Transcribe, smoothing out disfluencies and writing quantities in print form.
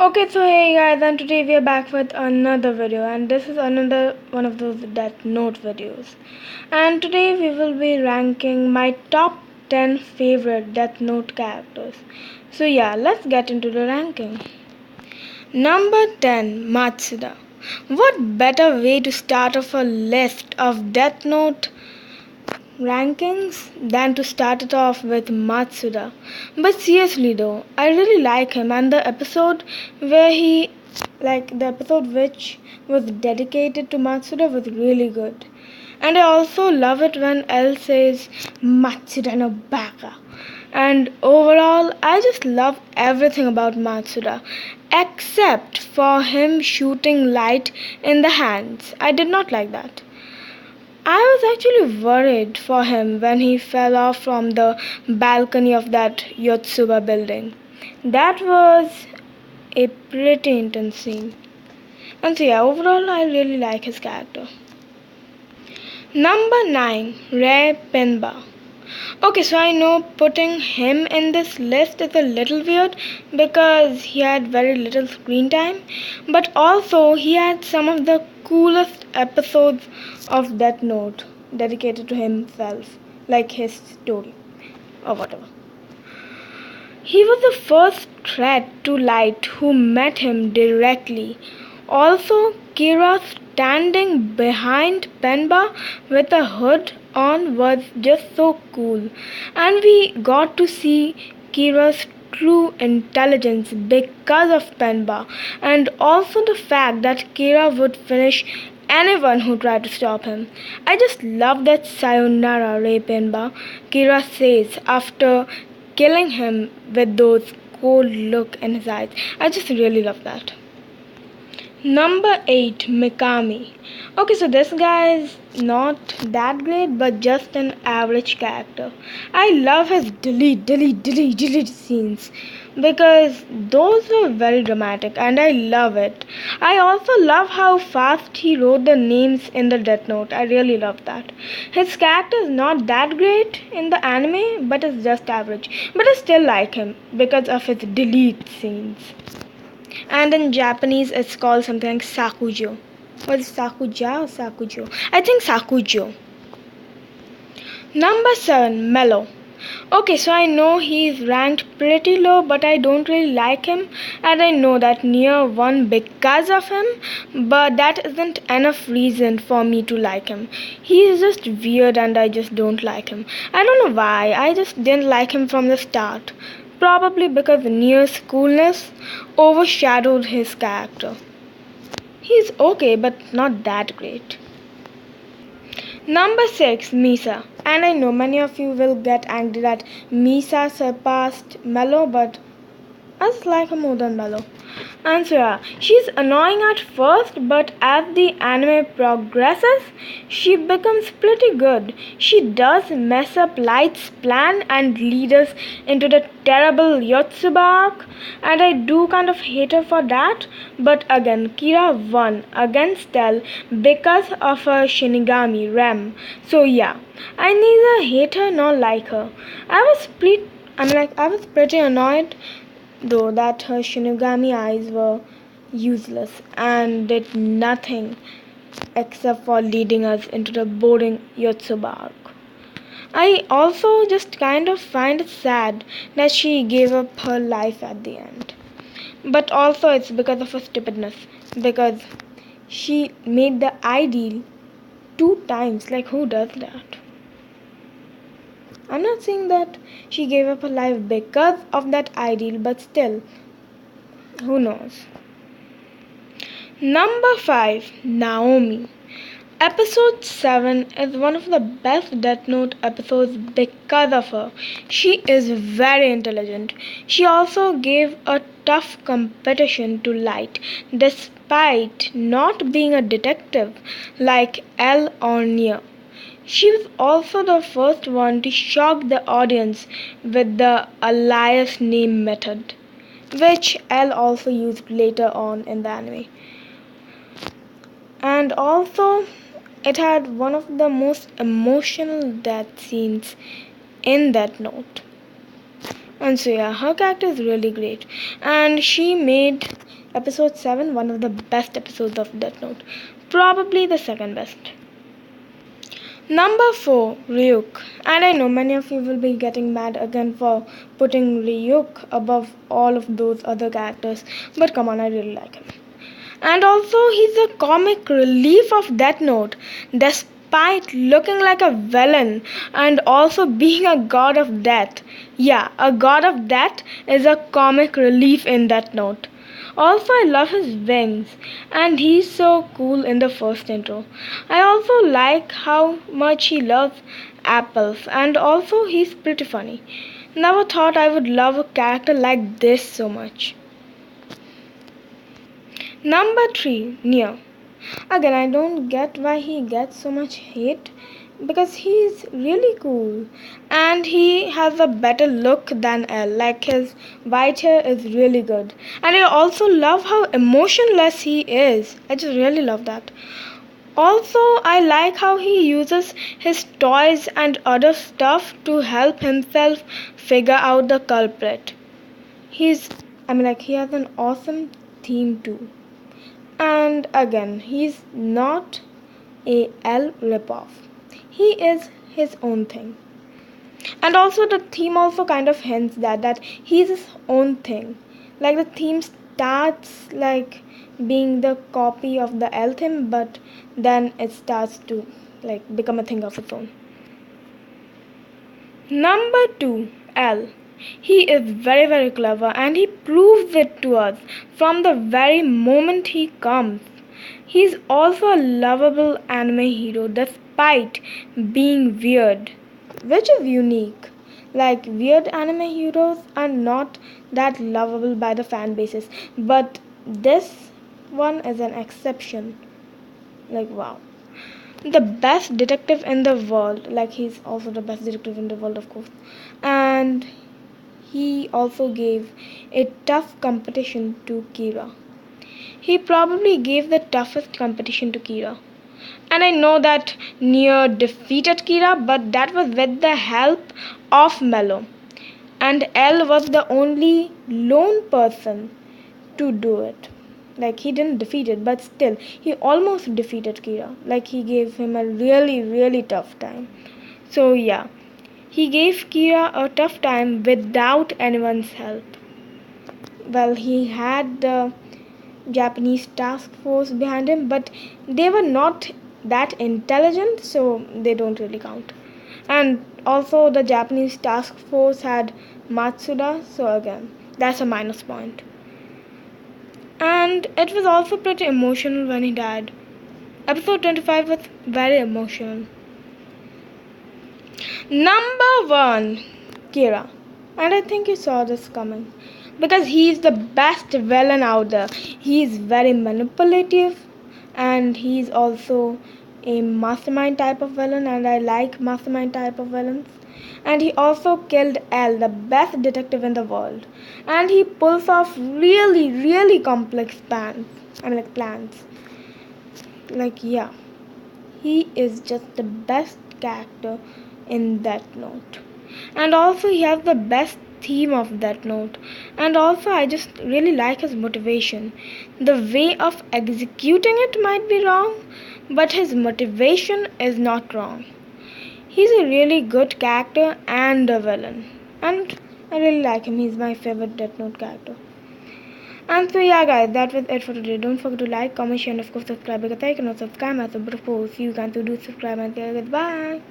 Okay, so hey guys, and today we are back with another video, and this is another one of those Death Note videos. And today we will be ranking my top 10 favorite Death Note characters. So yeah, let's get into the ranking. Number 10, Matsuda. What better way to start off a list of Death Note rankings than to start it off with Matsuda. But seriously though, I really like him, and the episode where the episode which was dedicated to Matsuda was really good. And I also love it when L says Matsuda no baka. And overall, I just love everything about Matsuda except for him shooting light in the hands. I did not like that. I was actually worried for him when he fell off from the balcony of that Yotsuba building. That was a pretty intense scene. And so yeah, overall I really like his character. Number 9, Ray Pinba. Okay, so I know putting him in this list is a little weird because he had very little screen time, but also he had some of the coolest episodes of Death Note dedicated to himself, like his story or whatever. He was the first threat to Light who met him directly. Also, Kira standing behind Penba with a hood on was just so cool, and we got to see Kira's true intelligence because of Penba, and also the fact that Kira would finish anyone who tried to stop him. I just love that sayonara Ray Penba Kira says after killing him with those cold look in his eyes. I just really love that. Number 8, Mikami. Okay, so this guy is not that great, but just an average character. I love his delete scenes because those are very dramatic and I love it. I also love how fast he wrote the names in the Death Note. I really love that. His character is not that great in the anime, but it's just average. But I still like him because of his delete scenes. And in Japanese it's called something like Sakujo. What is Sakuja or Sakujo? I think Sakujo. Number 7, Mello. Okay, so I know he's ranked pretty low, but I don't really like him, and I know that near one because of him, but that isn't enough reason for me to like him. He is just weird and I just don't like him. I don't know why, I just didn't like him from the start. Probably because Nier's coolness overshadowed his character. He's okay, but not that great. Number 6, Misa. And I know many of you will get angry that Misa surpassed Mello, but I just like her more than Mello. And so yeah, she's annoying at first, but as the anime progresses, she becomes pretty good. She does mess up Light's plan and lead us into the terrible Yotsuba arc, and I do kind of hate her for that. But again, Kira won against Tell because of her Shinigami Rem. So yeah, I neither hate her nor like her. I was pretty annoyed though that her Shinigami eyes were useless and did nothing except for leading us into the boring Yotsuba arc. I also just kind of find it sad that she gave up her life at the end. But also it's because of her stupidness, because she made the ideal 2 times. Like, who does that? I'm not saying that she gave up her life because of that ideal, but still, who knows? Number 5, Naomi. Episode 7 is one of the best Death Note episodes because of her. She is very intelligent. She also gave a tough competition to Light, despite not being a detective like L or Nia. She was also the first one to shock the audience with the alias name method, which L also used later on in the anime. And also, it had one of the most emotional death scenes in that note. And so yeah, her character is really great, and she made episode 7, one of the best episodes of Death Note. Probably the second best. Number 4, Ryuk. And I know many of you will be getting mad again for putting Ryuk above all of those other characters. But come on, I really like him. And also, he's a comic relief of Death Note, despite looking like a villain and also being a god of death. Yeah, a god of death is a comic relief in Death Note. Also, I love his wings, and he's so cool in the first intro. I also like how much he loves apples, and also he's pretty funny. Never thought I would love a character like this so much. Number 3, Nia. Again, I don't get why he gets so much hate because he's really cool and he has a better look than L. Like his white hair is really good. And I also love how emotionless he is. I just really love that. Also, I like how he uses his toys and other stuff to help himself figure out the culprit. He has an awesome theme too. And again, he's not a L ripoff. He is his own thing. And also the theme also kind of hints that he's his own thing. Like the theme starts like being the copy of the L theme, but then it starts to like become a thing of its own. Number 2, L. He is very, very clever and he proves it to us from the very moment he comes. He's also a lovable anime hero despite being weird, which is unique. Like, weird anime heroes are not that lovable by the fan bases, but this one is an exception. Like, wow. The best detective in the world. Like, he's also the best detective in the world, of course. And he also gave a tough competition to Kira. He probably gave the toughest competition to Kira. And I know that Nier defeated Kira, but that was with the help of Mello. And L was the only lone person to do it. Like, he didn't defeat it, but still, he almost defeated Kira. Like, he gave him a really, really tough time. So, yeah. He gave Kira a tough time without anyone's help. Well, he had the Japanese task force behind him, but they were not that intelligent, so they don't really count. And also, the Japanese task force had Matsuda, so again, that's a minus point. And it was also pretty emotional when he died. Episode 25 was very emotional. Number 1, Kira. And I think you saw this coming. Because he's the best villain out there. He's very manipulative and he's also a mastermind type of villain, and I like mastermind type of villains. And he also killed L, the best detective in the world. And he pulls off really, really complex plans. Like, yeah. He is just the best character in Death Note. And also he has the best theme of Death Note. And also I just really like his motivation. The way of executing it might be wrong, but his motivation is not wrong. He's a really good character and a villain. And I really like him. He's my favorite Death Note character. And so yeah guys, that was it for today. Don't forget to like, comment, share and of course subscribe, because I cannot subscribe myself, but of course you can do subscribe, and guys, bye.